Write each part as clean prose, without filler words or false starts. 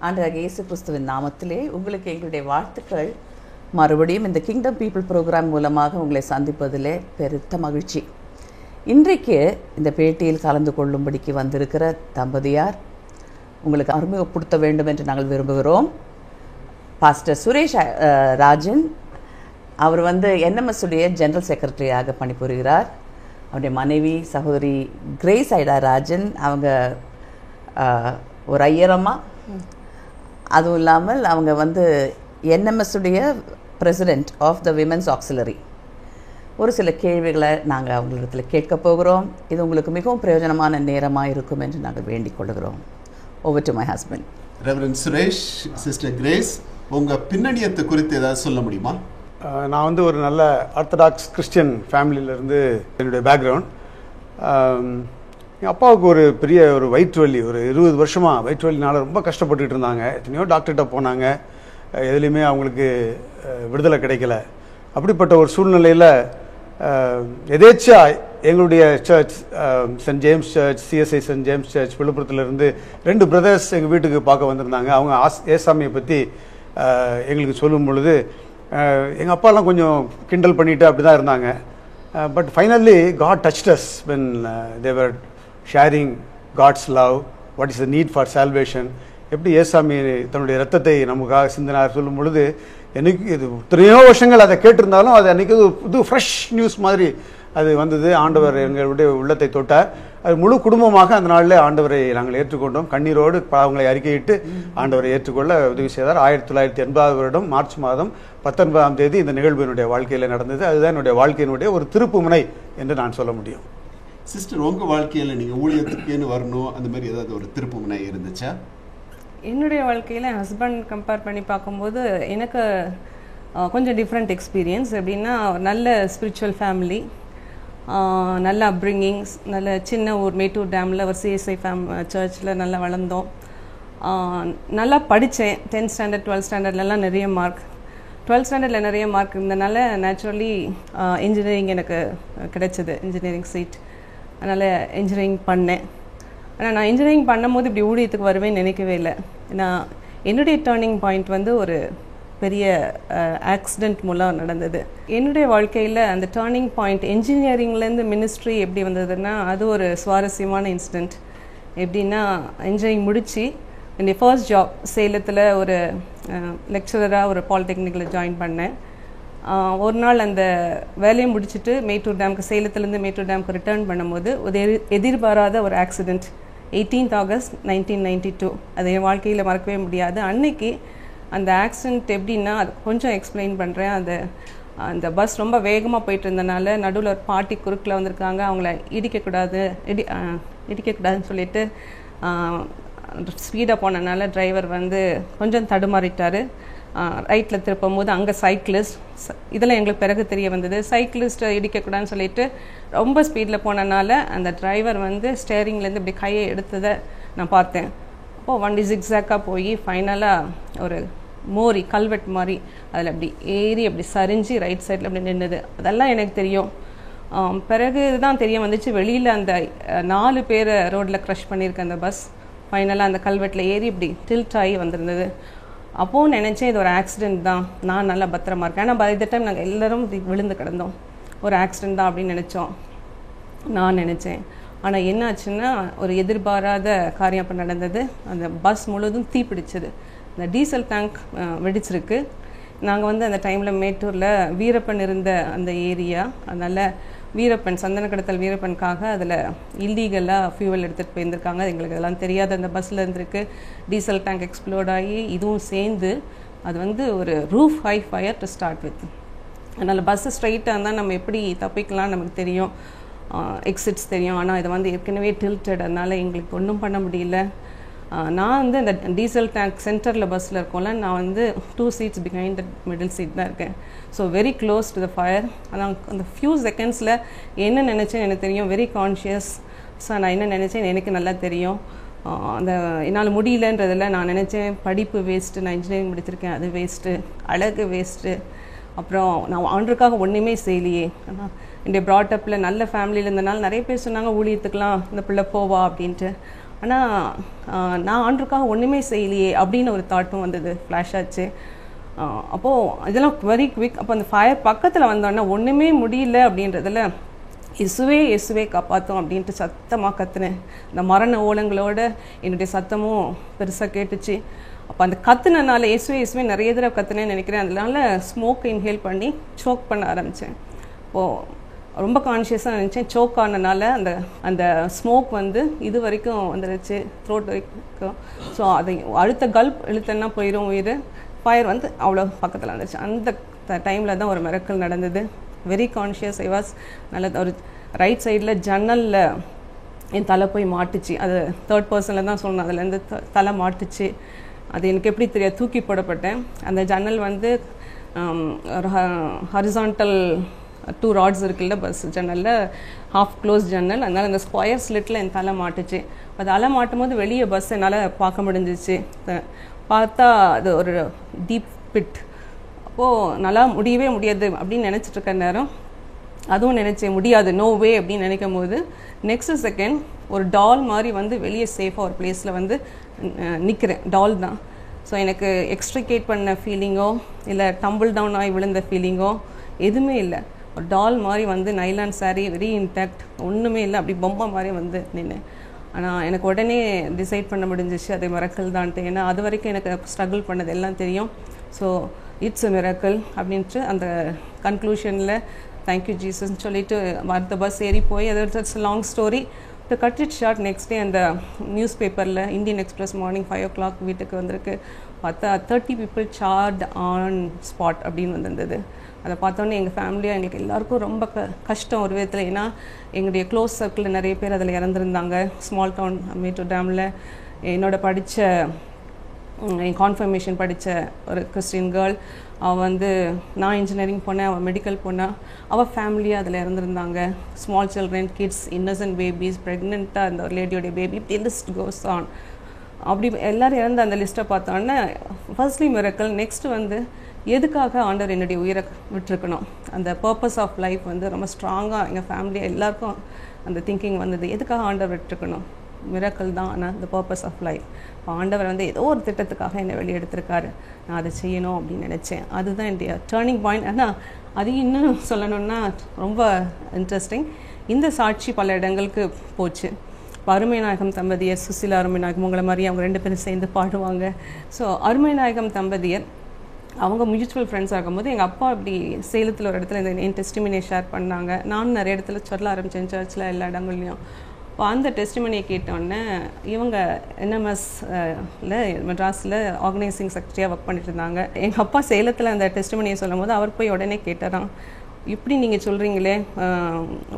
ஆண்டவராகிய இயேசு கிறிஸ்துவின் நாமத்திலே உங்களுக்கு எங்களுடைய வாழ்த்துக்கள். மறுபடியும் இந்த கிங்டம் பீப்புள் ப்ரோக்ராம் மூலமாக உங்களை சந்திப்பதிலே பெருத்த மகிழ்ச்சி. இன்றைக்கு இந்த பேட்டியில் கலந்து கொள்ளும்படிக்கு வந்திருக்கிற தம்பதியார் உங்களுக்கு அறிமுகப்படுத்த வேண்டும் என்று நாங்கள் விரும்புகிறோம். பாஸ்டர் சுரேஷ் ராஜன், அவர் NMS உடைய ஜெனரல் செக்ரட்டரியாக பணிபுரிகிறார். அவருடைய மனைவி சகோதரி கிரேஸ் ஐடா ராஜன், அவங்க ஒரு ஐயரம்மா. அதுவும் இல்லாமல் அவங்க NMS உடைய president of the women's auxiliary. ஒரு சில கேள்விகளை நாங்கள் அவங்களிடத்தில் கேட்க போகிறோம். இது உங்களுக்கு மிகவும் பிரயோஜனமான நேரமாக இருக்கும் என்று நாங்கள் வேண்டிக் கொள்கிறோம். Over to my husband. Reverend Suresh, sister grace, உங்கள் பின்னணியத்தை குறித்து ஏதாவது சொல்ல முடியுமா? நான் ஒரு நல்ல ஆர்த்தடாக்ஸ் கிறிஸ்டியன் ஃபேமிலியிலேருந்து என்னுடைய பேக்ரவுண்ட். எங்கள் அப்பாவுக்கு ஒரு பெரிய வயிற்று வலி, ஒரு 20 வருஷமாக வயிற்று வலினால ரொம்ப கஷ்டப்பட்டுக்கிட்டு இருந்தாங்க. எத்தனையோ டாக்டர்கிட்ட போனாங்க, எதுலேயுமே அவங்களுக்கு விடுதலை கிடைக்கல. அப்படிப்பட்ட ஒரு சூழ்நிலையில் எதேச்சா எங்களுடைய church, Saint James church, CSI Saint James church விழுப்புரத்துலேருந்து 2 பிரதர்ஸ் எங்கள் வீட்டுக்கு பார்க்க வந்திருந்தாங்க. அவங்க ஏசாமியை பற்றி எங்களுக்கு சொல்லும் பொழுது எங்கள் அப்பாலாம் கொஞ்சம் கிண்டல் பண்ணிட்டு அப்படி தான் இருந்தாங்க. But finally God touched us when they were sharing God's love, what is the need for salvation, எப்படி ஏசாமி தன்னுடைய ரத்தத்தை நமக்காக சிந்தினார் சொல்லும் பொழுது எனக்கு இது எத்தனையோ வருஷங்கள் அதை கேட்டிருந்தாலும் அது அன்றைக்கி இது ஃப்ரெஷ் நியூஸ் மாதிரி அது வந்தது. ஆண்டவர் எங்களுடைய உள்ளத்தை தொட்டார். அது முழு குடும்பமாக அந்த நாளில் ஆண்டவரை நாங்கள் ஏற்றுக்கொண்டோம். கண்ணீரோடு பாவங்களை அறிக்கையிட்டு ஆண்டவரை ஏற்றுக்கொள்ள உதவி செய்தார். 1980 வருடம் மார்ச் மாதம் 19ஆம் தேதி இந்த நிகழ்வு என்னுடைய வாழ்க்கையில் நடந்தது. அதுதான் என்னுடைய வாழ்க்கையினுடைய ஒரு திருப்பு முனை என்று நான் சொல்ல முடியும். சிஸ்டர், உங்கள் வாழ்க்கையில் நீங்கள் ஊழியத்துக்குன்னு வரணும், அந்த மாதிரி ஏதாவது ஒரு திருப்பு முனை இருந்துச்சா? என்னுடைய வாழ்க்கையில் என் ஹஸ்பண்ட் கம்பேர் பண்ணி பார்க்கும்போது எனக்கு கொஞ்சம் டிஃப்ரெண்ட் எக்ஸ்பீரியன்ஸ். எப்படின்னா, நல்ல ஸ்பிரிச்சுவல் ஃபேமிலி, நல்ல அப்ரிங்கிங்ஸ், நல்ல சின்ன ஊர் மேட்டூர் டேமில் ஒரு CSI சர்ச்சில் நல்லா வளர்ந்தோம். நல்லா படித்தேன். 10th ஸ்டாண்டர்ட் 12th ஸ்டாண்டர்ட்லலாம் நிறைய மார்க். 12th ஸ்டாண்டர்டில் நிறைய மார்க் இருந்தனால நேச்சுரலி இன்ஜினியரிங் எனக்கு கிடைச்சது, இன்ஜினியரிங் சீட். அதனால் இன்ஜினியரிங் பண்ணேன். ஆனால் நான் இன்ஜினியரிங் பண்ணும்போது இப்படி ஊழியத்துக்கு வருவேன்னு நினைக்கவே இல்லை. ஏன்னா என்னுடைய டேர்னிங் பாயிண்ட் ஒரு பெரிய ஆக்சிடெண்ட் மூலம் நடந்தது. என்னுடைய வாழ்க்கையில் அந்த டேர்னிங் பாயிண்ட் என்ஜினியரிங்லேருந்து மினிஸ்ட்ரி எப்படி வந்ததுன்னா, அது ஒரு சுவாரஸ்யமான இன்சிடெண்ட். எப்படின்னா, இன்ஜினியரிங் முடித்து என்னுடைய ஃபர்ஸ்ட் ஜாப் சேலத்தில் ஒரு லெக்சரராக ஒரு பாலிடெக்னிக்கில் ஜாயின் பண்ணேன். ஒரு நாள் அந்த வேலையை முடிச்சுட்டு மேட்டூர் டேமுக்கு, சேலத்துலேருந்து மேட்டூர் டேமுக்கு ரிட்டர்ன் பண்ணும்போது ஒரு எதிர்பாராத ஒரு ஆக்சிடெண்ட். 18th August 1992. அது என் வாழ்க்கையில் மறக்கவே முடியாது. அன்னைக்கு அந்த ஆக்சிடெண்ட் எப்படின்னா, அது கொஞ்சம் எக்ஸ்பிளைன் பண்ணுறேன். அந்த பஸ் ரொம்ப வேகமாக போயிட்டு இருந்தனால நடுவில் ஒரு பாட்டி குறுக்கில் வந்திருக்காங்க. அவங்கள இடிக்கக்கூடாதுன்னு சொல்லிட்டு ஸ்பீடாக போனனால டிரைவர் கொஞ்சம் தடுமாறிட்டார். ரைட்டில் திருப்பும் போது அங்கே சைக்கிளிஸ்ட், இதெல்லாம் எங்களுக்கு பிறகு தெரிய வந்தது, சைக்கிளிஸ்ட்டை இடிக்கக்கூடாதுன்னு சொல்லிட்டு ரொம்ப ஸ்பீடில் போனனால அந்த டிரைவர் ஸ்டேரிங்லேருந்து இப்படி கையை எடுத்ததை நான் பார்த்தேன். அப்போது வண்டி ஜிக்ஸாக்காக போய் ஃபைனலாக ஒரு மோரி கல்வெட் மாதிரி அதில் அப்படி ஏறி அப்படி சரிஞ்சு ரைட் சைடில் அப்படி நின்றுது. அதெல்லாம் எனக்கு தெரியும். பிறகு தான் தெரிய வந்துச்சு, வெளியில் அந்த 4 பேரை ரோட்டில் க்ரஷ் பண்ணியிருக்க அந்த பஸ் ஃபைனலாக அந்த கல்வெட்டில் ஏறி இப்படி டில்ட் ஆகி வந்திருந்தது. அப்போது நினச்சேன் இது ஒரு ஆக்சிடெண்ட் தான், நான் நல்லா பத்திரமா இருக்கேன். ஆனால் பை த டைம் நாங்கள் எல்லோரும் விழுந்து கிடந்தோம். ஒரு ஆக்சிடெண்ட் தான் அப்படின்னு நான் நினச்சேன். ஆனால் என்ன ஆச்சுன்னா, ஒரு எதிர்பாராத காரியம் அப்போ நடந்தது. அந்த பஸ் முழுவதும் தீப்பிடிச்சது. அந்த டீசல் டேங்க் வெடிச்சிருக்கு. நாங்கள் அந்த டைமில் மேட்டூரில் வீரப்பன் இருந்த அந்த ஏரியா, அதனால் வீரப்பன் சந்தன கடத்தல் வீரப்பனுக்காக அதில் இல்லீகலாக ஃபியூவல் எடுத்துகிட்டு போயிருந்திருக்காங்க. எங்களுக்கு அதெல்லாம் தெரியாது. அந்த பஸ்ஸில் இருந்திருக்கு. டீசல் டேங்க் எக்ஸ்ப்ளோர்ட் ஆகி இதுவும் சேர்ந்து அது ஒரு roof high fire to start with. அதனால் பஸ்ஸு ஸ்ட்ரைட்டாக இருந்தால் நம்ம எப்படி தப்பிக்கலாம் நமக்கு தெரியும், எக்ஸிட்ஸ் தெரியும். ஆனால் இது ஏற்கனவே டில்டட், அதனால் எங்களுக்கு ஒன்றும் பண்ண முடியல. நான் இந்த டீசல் டேங்க் சென்டரில் பஸ்ஸில் இருக்கோம்ல, நான் 2 seats behind the middle seat தான் இருக்கேன். So very close to the fire. ஆனால் அந்த ஃபியூ செகண்ட்ஸில் என்ன நினச்சேன்னு எனக்கு தெரியும். Very conscious. ஸோ நான் என்ன நினச்சேன் எனக்கு நல்லா தெரியும். அந்த என்னால் முடியலன்றதில் நான் நினச்சேன் படிப்பு வேஸ்ட்டு, நான் இன்ஜினியரிங் முடிச்சிருக்கேன் அது வேஸ்ட்டு, அழகு வேஸ்ட்டு, அப்புறம் நான் ஆண்டருக்காக ஒன்றுமே செய்யலையே. ஆனால் என்னுடைய ப்ராட்டப்பில் நல்ல ஃபேமிலியில் இருந்தனால நிறைய பேர் சொன்னாங்க ஊழியத்துக்கெலாம் இந்த பிள்ளை போவா அப்படின்ட்டு. ஆனால் நான் ஆண்டருக்காக ஒன்றுமே செய்யலையே அப்படின்னு ஒரு தாட்டும் வந்தது, ஃப்ளாஷ் ஆச்சு. அப்போது இதெல்லாம் வெரி குவிக். அப்போ அந்த ஃபயர் பக்கத்தில் வந்தோடனே ஒன்றுமே முடியல அப்படின்றதில் இயேசுவே காப்பாற்றும் அப்படின்ட்டு சத்தமாக கத்துனேன். இந்த மரண ஓலங்களோட என்னுடைய சத்தமும் பெருசாக கேட்டுச்சு. அப்போ அந்த கத்துனனால இயேசுவே நிறைய தடவை கத்துனேன்னு நினைக்கிறேன். அதனால ஸ்மோக் இன்ஹேல் பண்ணி சோக் பண்ண ஆரம்பித்தேன். அப்போது ரொம்ப கான்ஷியஸாக நினச்சேன். சோக் ஆனனால அந்த ஸ்மோக் வந்து இது வரைக்கும் வந்துடுச்சு, த்ரோட் வரைக்கும். ஸோ அதை அடுத்த கல்ப் இழுத்தன்னா போயிடும் உயிர். ஃபயர் வந்து அவ்வளோ பக்கத்தில் வந்துச்சு. அந்த டைமில் தான் ஒரு மிரக்கல் நடந்தது. Very conscious I was. நல்ல ஒரு ரைட் சைடில் ஜன்னலில் என் தலை போய் மாட்டுச்சு. அது தேர்ட் பர்சனில் தான் சொல்லணும். அதுலேருந்து தலை மாட்டுச்சு. அது எனக்கு எப்படி தெரியாது, தூக்கி போடப்பட்டேன். அந்த ஜன்னல் வந்து ஒரு ஹரிசான்டல் 2 ராட்ஸ் இருக்குல்ல பஸ் ஜன்னலில், ஹாஃப் க்ளோஸ் ஜன்னல். அதனால் அந்த ஸ்கொயர் ஸ்லிட்டில் என் தலை மாட்டுச்சு. அது அலை மாட்டும் போது வெளியே பஸ் என்னால் பார்க்க முடிஞ்சிச்சு. பார்த்தா அது ஒரு டீப் பிட். அப்போது நல்லா முடியவே முடியாது அப்படின்னு நினச்சிட்டு இருக்க நேரம் அதுவும் நினச்சேன் முடியாது, நோ வே அப்படின்னு நினைக்கும் போது நெக்ஸ்ட் செகண்ட் ஒரு டால் மாதிரி வந்து வெளியே சேஃபாக ஒரு பிளேஸில் வந்து நிற்கிறேன். டால் தான். ஸோ எனக்கு எக்ஸ்ட்ரிகேட் பண்ண ஃபீலிங்கோ இல்லை டம்பிள் டவுன் ஆகி விழுந்த ஃபீலிங்கோ எதுவுமே இல்லை. ஒரு டால் மாதிரி வந்து நைலான் சாரீ வெரி இன்டாக்ட், ஒன்றுமே இல்லை, அப்படி பொம்மை மாதிரி வந்து நின்று. ஆனால் எனக்கு உடனே டிசைட் பண்ண முடிஞ்சிச்சு அது மிரக்கல் தான்ட்டு. ஏன்னா அது வரைக்கும் எனக்கு ஸ்ட்ரகிள் பண்ணது எல்லாம் தெரியும். ஸோ இட்ஸ் அ மிரக்கல் அப்படின்ட்டு அந்த கன்க்ளூஷனில் தேங்க்யூ ஜீசஸ்ன்னு சொல்லிட்டு அடுத்த பஸ் ஏறி போய் அது it's long story to cut it short. Next day அந்த நியூஸ் பேப்பரில் இந்தியன் எக்ஸ்பிரஸ் மார்னிங் 5 o'clock வீட்டுக்கு வந்திருக்கு. பார்த்தா 30 people charged on spot அப்படின்னு வந்திருந்தது. அதை பார்த்தோன்னே எங்கள் ஃபேமிலியாக எங்களுக்கு எல்லாருக்கும் ரொம்ப கஷ்டம் ஒரு விதத்தில். ஏன்னா எங்களுடைய க்ளோஸ் சர்க்கிளில் நிறைய பேர் அதில் இறந்துருந்தாங்க. ஸ்மால் டவுன் மேட்டூர் டேமில் என்னோட படித்த என் கான்ஃபர்மேஷன் படித்த ஒரு கிறிஸ்டின் கேர்ள், அவள் வந்து நான் இன்ஜினியரிங் போனேன், அவள் மெடிக்கல் போனால் அவள் ஃபேமிலியாக அதில் இறந்துருந்தாங்க. Small children, kids, innocent babies, ப்ரெக்னெண்ட்டாக அந்த ஒரு லேடியோடைய பேபி, இப்படி லிஸ்ட் கோஸ் ஆன். அப்படி எல்லோரும் இறந்த அந்த லிஸ்ட்டை பார்த்தோன்னே ஃபர்ஸ்ட்லி மிரக்கல். நெக்ஸ்ட்டு வந்து எதுக்காக ஆண்டவர் என்னுடைய உயிரை விட்டுருக்கணும், அந்த பர்பஸ் ஆஃப் லைஃப் வந்து ரொம்ப ஸ்ட்ராங்காக எங்கள் ஃபேமிலியாக எல்லாருக்கும் அந்த திங்கிங் வந்தது. எதுக்காக ஆண்டவர் விட்டுருக்கணும், மிரக்கல் தான். ஆனால் the purpose of life. ஆண்டவர் வந்து ஏதோ ஒரு திட்டத்துக்காக என்னை வெளியே எடுத்திருக்காரு, நான் அதை செய்யணும் அப்படின்னு நினச்சேன். அதுதான் என்னுடைய டேர்னிங் பாயிண்ட். ஆனால் அது இன்னும் சொல்லணுன்னா ரொம்ப இன்ட்ரெஸ்டிங். இந்த சாட்சி பல இடங்களுக்கு போச்சு. இப்போ அருமைநாயகம் தம்பதியர், சுசிலா அருமைநாயகம், உங்களை மாதிரி அவங்க 2 பேரும் சேர்ந்து பாடுவாங்க. ஸோ அருமைநாயகம் தம்பதியர் அவங்க மியூச்சுவல் ஃப்ரெண்ட்ஸ் ஆகும்போது எங்கள் அப்பா இப்படி சேலத்தில் ஒரு இடத்துல என் டெஸ்டிமனியை ஷேர் பண்ணாங்க. நானும் நிறைய இடத்துல சொல்ல ஆரம்பித்தேன், சர்ச்சில் எல்லா இடங்கள்லையும். இப்போ அந்த டெஸ்டிமனியை கேட்டோன்னே இவங்க NMSல மெட்ராஸில் ஆர்கனைசிங் செக்ரட்டரியாக ஒர்க் பண்ணிட்டு இருந்தாங்க. எங்கள் அப்பா சேலத்தில் அந்த டெஸ்டிமனியை சொல்லும் போது அவர் போய் உடனே கேட்டாராம், இப்படி நீங்கள் சொல்கிறீங்களே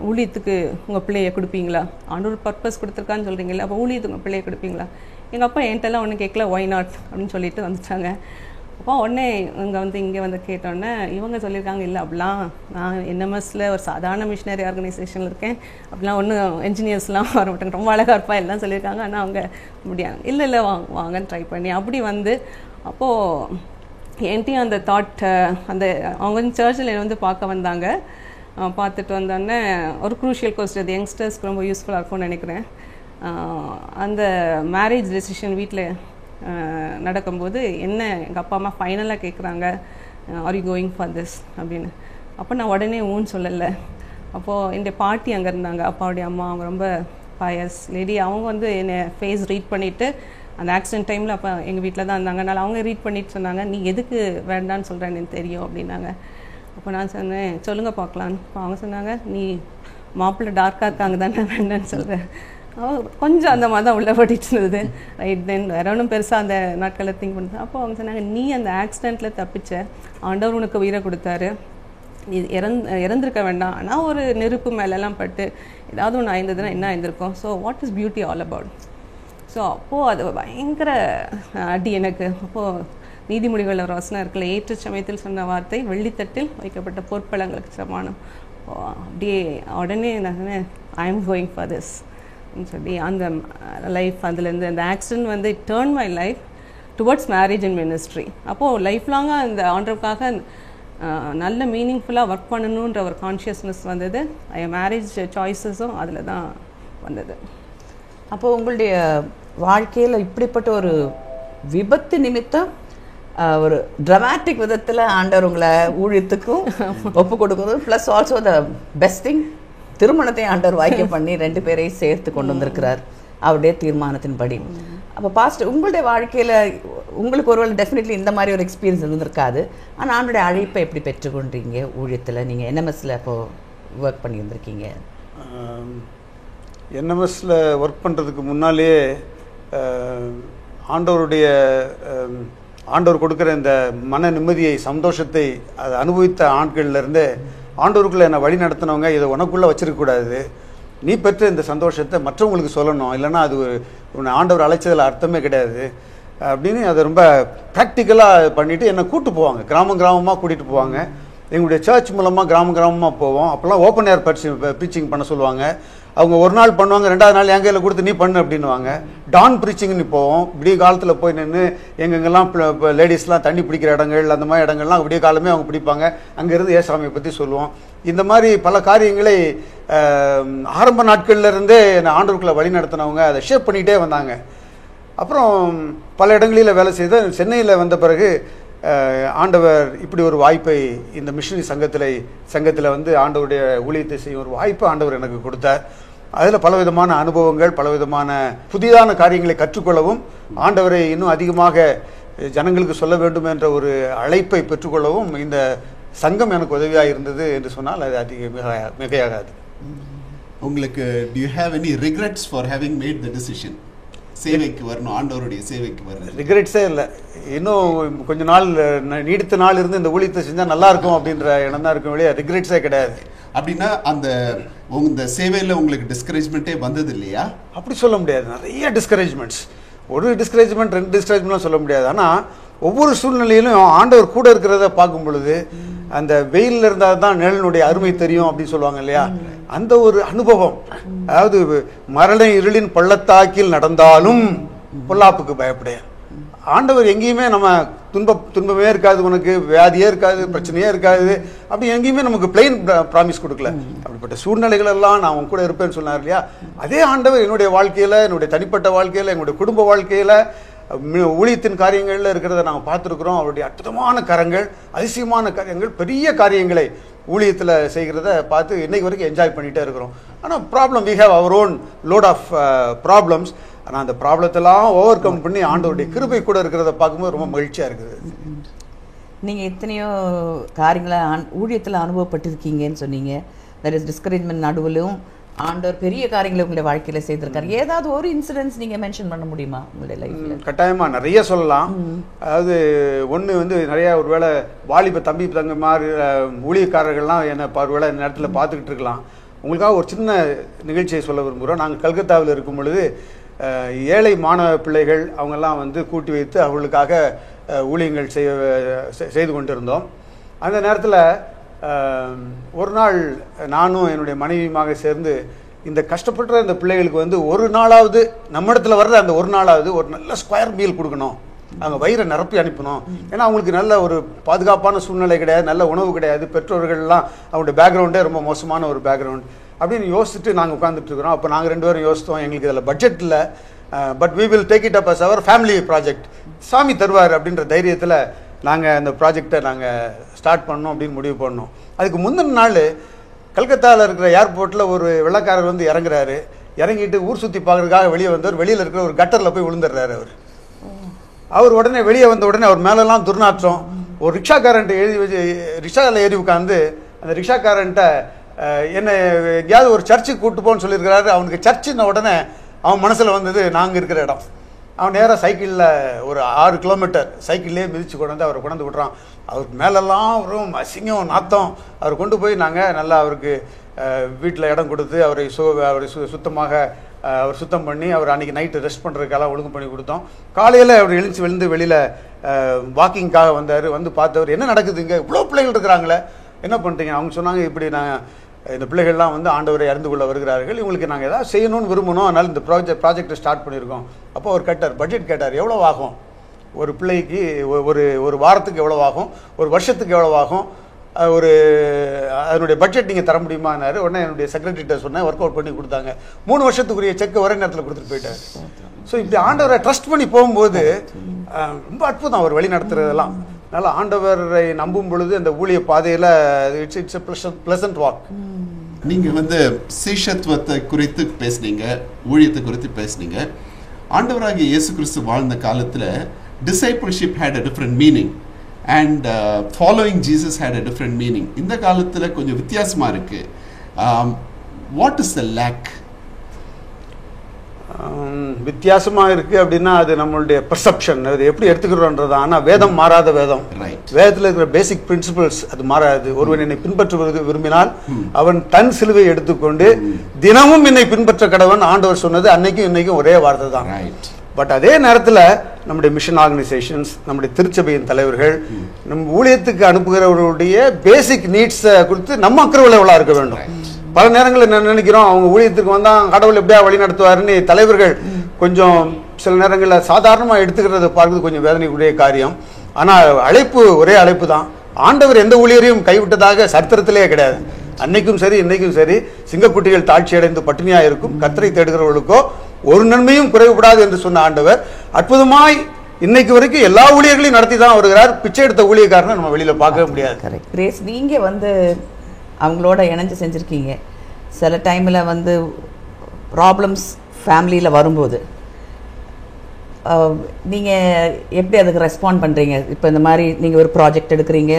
ஊழியத்துக்கு உங்கள் பிள்ளையை கொடுப்பீங்களா, ஆண்டவர் பர்பஸ் கொடுத்துருக்கான்னு சொல்கிறீங்களே, அப்போ ஊழியத்துக்கு உங்கள் பிள்ளையை கொடுப்பீங்களா? எங்கள் அப்பா என்கிட்டலாம் ஒன்றும் கேட்கல, ஒய் நாட் அப்படின்னு சொல்லிட்டு வந்துட்டாங்க. அப்போ உடனே இங்கே வந்து கேட்டோன்னே இவங்க சொல்லியிருக்காங்க, இல்லை அப்படிலாம் நான் NMSல ஒரு சாதாரண மிஷினரி ஆர்கனைசேஷனில் இருக்கேன், அப்படிலாம் ஒன்றும் என்ஜினியர்ஸ்லாம் வர மாட்டாங்க, ரொம்ப அழகாக இருப்பா எல்லாம் சொல்லியிருக்காங்க. ஆனால் அவங்க முடியாது, இல்லை வாங்கன்னு ட்ரை பண்ணி அப்படி வந்து அப்போது என்கிட்டையும் அந்த தாட், அந்த அவங்க வந்து சர்ச்சில் என்னை வந்து பார்க்க வந்தாங்க. பார்த்துட்டு வந்தோடனே ஒரு க்ரூஷியல் கொஸ்டின், அது யங்ஸ்டர்ஸ்க்கு ரொம்ப யூஸ்ஃபுல்லாக இருக்கும்னு நினைக்கிறேன். அந்த மேரேஜ் டெசிஷன் வீட்டில் நடக்கும்போது என்ன எங்கள் அப்பா அம்மா ஃபைனலாக கேட்குறாங்க, are you going for this அப்படின்னு. அப்போ நான் உடனே ஊன்னு சொல்லலை. அப்போது என்னுடைய பாட்டி அங்கே இருந்தாங்க, அப்பாவுடைய அம்மா, அவங்க ரொம்ப பயஸ் லேடி. அவங்க வந்து என்னை ஃபேஸ் ரீட் பண்ணிவிட்டு அந்த ஆக்சிடென்ட் டைமில் அப்போ எங்கள் வீட்டில் தான் இருந்தாங்க. அதனால் அவங்க ரீட் பண்ணிட்டு சொன்னாங்க, நீ எதுக்கு வேண்டான்னு சொல்கிறேன்னு எனக்கு தெரியும் அப்படின்னாங்க. அப்போ நான் சொன்னேன், சொல்லுங்கள் பார்க்கலான்னு. அப்போ அவங்க சொன்னாங்க, நீ மாப்பிள்ளை டார்க்காக இருக்காங்க தானே வேண்டான்னு சொல்கிறேன். கொஞ்சம் அந்த மாதிரி தான் உள்ளே பட்டிட்டு இருந்தது. ரைட் தென் வேற ஒன்றும் பெருசாக அந்த நாட்களில் திங்க் பண்ணுறது. அப்போ அவங்க சொன்னாங்க, நீ அந்த ஆக்சிடெண்ட்டில் தப்பிச்ச, ஆண்டவர் உனக்கு உயிரை கொடுத்தாரு, நீ இறந்துருக்க வேண்டாம். ஆனால் ஒரு நெருப்பு மேலெல்லாம் பட்டு ஏதாவது ஒன்று ஆயிருந்ததுன்னா என்ன ஆயிருந்திருக்கும். So what is beauty all about. So அப்போது அது பயங்கர அடி எனக்கு. அப்போது நீதிமொழிகளில் ஒரு வசனம் இருக்குல்ல, ஏற்ற சமயத்தில் சொன்ன வார்த்தை வெள்ளித்தட்டில் வைக்கப்பட்ட பொற்பழங்களுக்கு சமானம். அப்படியே உடனே நான் சொன்னேன், I am going for this சொல்லி அந்த லைஃப் அதுலேருந்து அந்த ஆக்சிடென்ட் வந்து turn my life towards marriage and ministry. அப்போது லைஃப் லாங்காக அந்த ஆண்டருக்காக நல்ல மீனிங்ஃபுல்லாக ஒர்க் பண்ணணுன்ற ஒரு கான்ஷியஸ்னஸ் வந்தது. மேரேஜ் சாய்ஸஸும் அதில் தான் வந்தது. அப்போ உங்களுடைய வாழ்க்கையில் இப்படிப்பட்ட ஒரு விபத்து நிமித்தம் ஒரு ட்ராமாட்டிக் விதத்தில் ஆண்டவர் உங்களை ஊழியத்துக்கும் ஒப்பு கொடுக்குறது, plus also the best thing, திருமணத்தை ஆண்டவர் வாய்க்க பண்ணி 2 பேரையும் சேர்த்து கொண்டு வந்திருக்கிறார் அவருடைய தீர்மானத்தின்படி. அப்போ பாஸ்டர், உங்களுடைய வாழ்க்கையில் உங்களுக்கு ஒருவேளை டெஃபினெட்லி இந்த மாதிரி ஒரு எக்ஸ்பீரியன்ஸ் இருந்திருக்காது, ஆனால் ஆண்டோடைய அழைப்பை எப்படி பெற்றுக்கொண்டீங்க ஊழியத்தில்? நீங்கள் என்எம்எஸ்ல இப்போது ஒர்க் பண்ணி வந்திருக்கீங்க. என்எம்எஸ்ல ஒர்க் பண்ணுறதுக்கு முன்னாலேயே ஆண்டவர் கொடுக்குற இந்த மன நிம்மதியை, சந்தோஷத்தை அதை அனுபவித்த ஆண்கள்லேருந்து ஆண்டவருக்குள்ளே என்னை வழி நடத்தினவங்க, இதை உனக்குள்ளே வச்சிருக்கக்கூடாது, நீ பெற்ற இந்த சந்தோஷத்தை மற்றவங்களுக்கு சொல்லணும், இல்லைன்னா அது உன்னை ஆண்டவர் அழைச்சதில் அர்த்தமே கிடையாது அப்படின்னு அதை ரொம்ப ப்ராக்டிக்கலாக பண்ணிவிட்டு என்னை கூப்பிட்டு போவாங்க. கிராமமாக கூட்டிகிட்டு போவாங்க. எங்களுடைய சர்ச் மூலமாக கிராமமாக போவோம். அப்போல்லாம் ஓப்பன் ஏர் ப்ரீச்சிங் பண்ண சொல்லுவாங்க. அவங்க ஒரு நாள் பண்ணுவாங்க, 2வது நாள் என் கையில் கொடுத்து நீ பண்ணு அப்படின்னுவாங்க. டான் ப்ரீச்சிங்னு போவோம். விடிய காலத்தில் போய் நின்று எங்கெங்கெல்லாம் லேடிஸ்லாம் தண்ணி பிடிக்கிற இடங்கள், அந்த மாதிரி இடங்கள்லாம் விடிய காலமே அவங்க பிடிப்பாங்க. அங்கேருந்து ஏசாமியை பற்றி சொல்லுவோம். இந்த மாதிரி பல காரியங்களை ஆரம்ப நாட்கள்லேருந்தே ஆண்டவருக்குள்ளே வழி நடத்தினவங்க அதை ஷேப் பண்ணிகிட்டே வந்தாங்க. அப்புறம் பல இடங்களில் வேலை செய்த சென்னையில் வந்த பிறகு ஆண்டவர் இப்படி ஒரு வாய்ப்பை இந்த மிஷனரி சங்கத்தில் வந்து ஆண்டவருடைய ஊழியத்தை செய்யும் ஒரு வாய்ப்பை ஆண்டவர் எனக்கு கொடுத்தார். அதில் பலவிதமான அனுபவங்கள், பலவிதமான புதிதான காரியங்களை கற்றுக்கொள்ளவும், ஆண்டவரை இன்னும் அதிகமாக ஜனங்களுக்கு சொல்ல வேண்டும் என்ற ஒரு அழைப்பை பெற்றுக்கொள்ளவும் இந்த சங்கம் எனக்கு உதவியாக இருந்தது என்று சொன்னால் அது மிகையாகாது. உங்களுக்கு do you have any regrets for having made the decision? சேவைக்கு வரணும், ஆண்டவருடைய சேவைக்கு வரணும். ரிக்ரெட்ஸே இல்லை. இன்னும் கொஞ்ச நாள் நீடித்த நாள் இருந்து இந்த ஊழியத்தை செஞ்சால் நல்லா இருக்கும் அப்படின்ற எண்ணம் தான் இருக்கும், வெளியே ரிக்ரெட்ஸே கிடையாது. அப்படின்னா இந்த சேவையில் உங்களுக்கு டிஸ்கரேஜ்மெண்ட்டே வந்தது இல்லையா? அப்படி சொல்ல முடியாது. நிறைய டிஸ்கரேஜ்மெண்ட்ஸ், ஒரு டிஸ்கரேஜ்மெண்ட் 2 டிஸ்கரேஜ்மெண்ட்லாம் சொல்ல முடியாது. ஆனால் ஒவ்வொரு சூழ்நிலையிலும் ஆண்டவர் கூட இருக்கிறத பார்க்கும் பொழுது அந்த வெயிலில் இருந்தால் தான் நிழலினுடைய அருமை தெரியும் அப்படின்னு சொல்லுவாங்க இல்லையா? அந்த ஒரு அனுபவம். அதாவது மரண இருளின் பள்ளத்தாக்கில் நடந்தாலும் பொல்லாப்புக்கு பயப்படைய. ஆண்டவர் எங்கேயுமே நம்ம துன்பமே இருக்காது, உனக்கு வியாதியே இருக்காது, பிரச்சனையே இருக்காது, அப்படி எங்கேயுமே நமக்கு பிளெயின் ப்ராமிஸ் கொடுக்கல. அப்படிப்பட்ட சூழ்நிலைகள் எல்லாம் நான் உன் கூட இருப்பேன்னு சொன்னார் இல்லையா? அதே ஆண்டவர் என்னுடைய வாழ்க்கையில், என்னுடைய தனிப்பட்ட வாழ்க்கையில், என்னுடைய குடும்ப வாழ்க்கையில், ஊழியத்தின் காரியங்களில் இருக்கிறத நாங்கள் பார்த்துருக்குறோம். அவருடைய அற்புதமான கரங்கள், அதிசயமான காரியங்கள், பெரிய காரியங்களை ஊழியத்தில் செய்கிறத பார்த்து இன்னைக்கு வரைக்கும் என்ஜாய் பண்ணிகிட்டே இருக்கிறோம். ஆனால் problem, we have our own lot of problems. ஆனால் அந்த ப்ராப்ளத்தெல்லாம் ஓவர் கம் பண்ணி ஆண்டவருடைய கிருபை கூட இருக்கிறத பார்க்கும்போது ரொம்ப மகிழ்ச்சியாக இருக்குது. நீங்கள் எத்தனையோ காரியங்களை ஊழியத்தில் அனுபவப்பட்டிருக்கீங்கன்னு சொன்னீங்க. தட் இஸ் டிஸ்கரேஜ்மெண்ட் நடுவிலும் ஆண்டவர் பெரிய காரியங்களை உங்களுடைய வாழ்க்கையில் செய்திருக்காரு. ஏதாவது ஒரு இன்சிடென்ட்ஸ் நீங்கள் மென்ஷன் பண்ண முடியுமா உங்களுடைய லைஃப்பில்? கட்டாயமாக நிறைய சொல்லலாம். அதாவது ஒன்று வந்து நிறையா ஒருவேளை வாலிப தம்பி தங்க மாதிரி ஊழியக்காரர்கள்லாம் என்னை ஒருவேளை இந்த நேரத்தில் பார்த்துக்கிட்டு இருக்கலாம். உங்களுக்காக ஒரு சின்ன நிகழ்ச்சியை சொல்ல விரும்புகிறோம். நாங்கள் கல்கத்தாவில் இருக்கும் பொழுது ஏழை மாணவ பிள்ளைகள் அவங்கெல்லாம் வந்து கூட்டி வைத்து அவர்களுக்காக ஊழியங்கள் செய்து கொண்டிருந்தோம். அந்த நேரத்தில் ஒரு நாள் நானும் என்னுடைய மனைவியுமாக சேர்ந்து இந்த கஷ்டப்படுற இந்த பிள்ளைகளுக்கு வந்து ஒரு நாளாவது நம்ம இடத்துல வர்ற அந்த ஒரு நாளாவது ஒரு நல்ல ஸ்கொயர் மீல் கொடுக்கணும், அவங்க வயிறை நிரப்பி அனுப்பணும். ஏன்னா அவங்களுக்கு நல்ல ஒரு பாதுகாப்பான சூழ்நிலை கிடையாது, நல்ல உணவு கிடையாது, பெற்றோர்கள்லாம் அவங்களுடைய பேக்ரவுண்டே ரொம்ப மோசமான ஒரு பேக்ரவுண்ட் அப்படின்னு யோசிச்சுட்டு நாங்கள் உட்காந்துட்டு இருக்கிறோம். அப்போ நாங்கள் 2 பேரும் யோசித்தோம், எங்களுக்கு இதில் பட்ஜெட் இல்லை, but we will take it up as our family project, சாமி தருவார் அப்படின்ற தைரியத்தில் நாங்கள் அந்த ப்ராஜெக்டை நாங்கள் ஸ்டார்ட் பண்ணோம் அப்படின்னு முடிவு பண்ணோம். அதுக்கு முந்தின நாள் கல்கத்தாவில் இருக்கிற ஏர்போர்ட்டில் ஒரு வெள்ளைக்காரர் வந்து இறங்குறாரு. இறங்கிட்டு ஊர் சுற்றி பார்க்குறதுக்காக வெளியே வந்தவர் வெளியில் இருக்கிற ஒரு கட்டரில் போய் விழுந்துடுறாரு. அவர் உடனே வெளியே வந்த உடனே அவர் மேலெல்லாம் துர்நாற்றம். ஒரு ரிக்ஷாக்காரன்ட்ட ரிக்ஷாவில் ஏறி உட்காந்து அந்த ரிக்ஷாக்காரன்ட்ட என்ன எங்கேயாவது ஒரு சர்ச்சுக்கு கூப்பிட்டு போன்னு சொல்லியிருக்கிறாரு. அவனுக்கு சர்ச்சுன்ன உடனே அவன் மனசில் வந்தது நாங்கள் இருக்கிற இடம். அவன் நேராக சைக்கிளில் ஒரு 6 கிலோமீட்டர் சைக்கிள்லேயே மிதித்து கொண்டு அவரை கொண்டு விட்றான். அவருக்கு மேலெல்லாம் வரும் அசிங்கம் நாத்தம். அவர் கொண்டு போய் நாங்கள் நல்லா அவருக்கு வீட்டில் இடம் கொடுத்து அவரை சுத்தமாக அவர் சுத்தம் பண்ணி அவர் அன்றைக்கி நைட்டு ரெஸ்ட் பண்ணுறதுக்கெல்லாம் ஒழுங்கு பண்ணி கொடுத்தோம். காலையில் அவர் விழுந்து வெளியில் வாக்கிங்காக வந்தார். வந்து பார்த்தவர் என்ன நடக்குதுங்க, இவ்வளோ பிள்ளைகள் இருக்கிறாங்களே, என்ன பண்ணுறீங்க? அவங்க சொன்னாங்க, இப்படி நான் இந்த பிள்ளைகள்லாம் வந்து ஆண்டவரை அறிந்து கொள்ள வருகிறார்கள், இவங்களுக்கு நாங்கள் ஏதாவது செய்யணும்னு விரும்பணும், அதனால் இந்த ப்ராஜெக்டை ஸ்டார்ட் பண்ணியிருக்கோம். அப்போ அவர் கேட்டார், பட்ஜெட் கேட்டார், எவ்வளோ ஆகும் ஒரு பிள்ளைக்கு, ஒரு வாரத்துக்கு எவ்வளோ ஆகும், ஒரு வருஷத்துக்கு எவ்வளோ ஆகும், ஒரு அதனுடைய பட்ஜெட் நீங்கள் தர முடியுமான்னாரு. உடனே என்னுடைய செக்ரட்டரிட்ட சொன்னேன், ஒர்க் அவுட் பண்ணி கொடுத்தாங்க. 3 வருஷத்துக்குரிய செக் ஒரே நேரத்தில் கொடுத்துட்டு போயிட்டார். ஸோ இப்படி ஆண்டவரை ட்ரஸ்ட் பண்ணி போகும்போது ரொம்ப அற்புதம் அவர் வழி நடத்துறதெல்லாம். அதனால் ஆண்டவரை நம்பும் பொழுது அந்த ஊழிய பாதையில் இட்ஸ் பிளசன்ட் வாக். நீங்கள் வந்து சீஷத்துவத்தை குறித்து பேசுனீங்க, ஊழியத்தை குறித்து பேசுனீங்க. ஆண்டவராகிய இயேசு கிறிஸ்து வாழ்ந்த காலத்தில் discipleship had a different meaning and following Jesus had a different meaning. இந்த காலத்தில் கொஞ்சம் வித்தியாசமாக இருக்குது. What is the lag? வித்தியாசமாக இருக்குது அப்படின்னா அது நம்மளுடைய பர்செப்ஷன், அது எப்படி எடுத்துக்கிறோன்றது. ஆனால் வேதம் மாறாத வேதம். வேதத்தில் இருக்கிற பேசிக் பிரின்சிபல்ஸ் அது மாறாது. ஒருவன் என்னை பின்பற்றுவது விரும்பினால் அவன் தன் சிலுவை எடுத்துக்கொண்டு தினமும் என்னை பின்பற்ற கடவன் ஆண்டவர் சொன்னது அன்னைக்கும் இன்னைக்கும் ஒரே வார்த்தை தான். பட் அதே நேரத்தில் நம்முடைய மிஷன் ஆர்கனைசேஷன்ஸ், நம்முடைய திருச்சபையின் தலைவர்கள் நம் ஊழியத்துக்கு அனுப்புகிறவர்களுடைய பேசிக் நீட்ஸை குறித்து நம்ம அக்கறை உள்ளவர்களாக இருக்க வேண்டும். பல நேரங்களில் நினைக்கிறோம் அவங்க ஊழியத்துக்கு வந்தால் கடவுள் எப்படியா வழி நடத்துவாருன்னு தலைவர்கள் கொஞ்சம் சில நேரங்களில் சாதாரணமாக எடுத்துக்கிறது பார்க்குறது கொஞ்சம் வேதனைக்குரிய காரியம். ஆனால் அழைப்பு ஒரே அழைப்பு தான். ஆண்டவர் எந்த ஊழியரையும் கைவிட்டதாக சரித்திரத்திலே கிடையாது. அன்னைக்கும் சரி இன்னைக்கும் சரி சிங்கக்குட்டிகள் தாட்சி அடைந்து பட்டினியாக இருக்கும், கர்த்தரை தேடுகிறவர்களுக்கோ ஒரு நன்மையும் குறைவுபடாது என்று சொன்ன ஆண்டவர் அற்புதமாய் இன்னைக்கு வரைக்கும் எல்லா ஊழியர்களையும் நடத்தி தான் வருகிறார். பிச்சை எடுத்த ஊழியக்காரனை நம்ம வெளியில் பார்க்கவே முடியாது. கரெக்ட். கிரேஸ், நீங்கள் வந்து அவங்களோட இணைஞ்சு செஞ்சுருக்கீங்க. சில டைமில் வந்து ப்ராப்ளம்ஸ் ஃபேமிலியில் வரும்போது நீங்கள் எப்படி அதுக்கு ரெஸ்பாண்ட் பண்ணுறீங்க? இப்போ இந்த மாதிரி நீங்கள் ஒரு ப்ராஜெக்ட் எடுக்கிறீங்க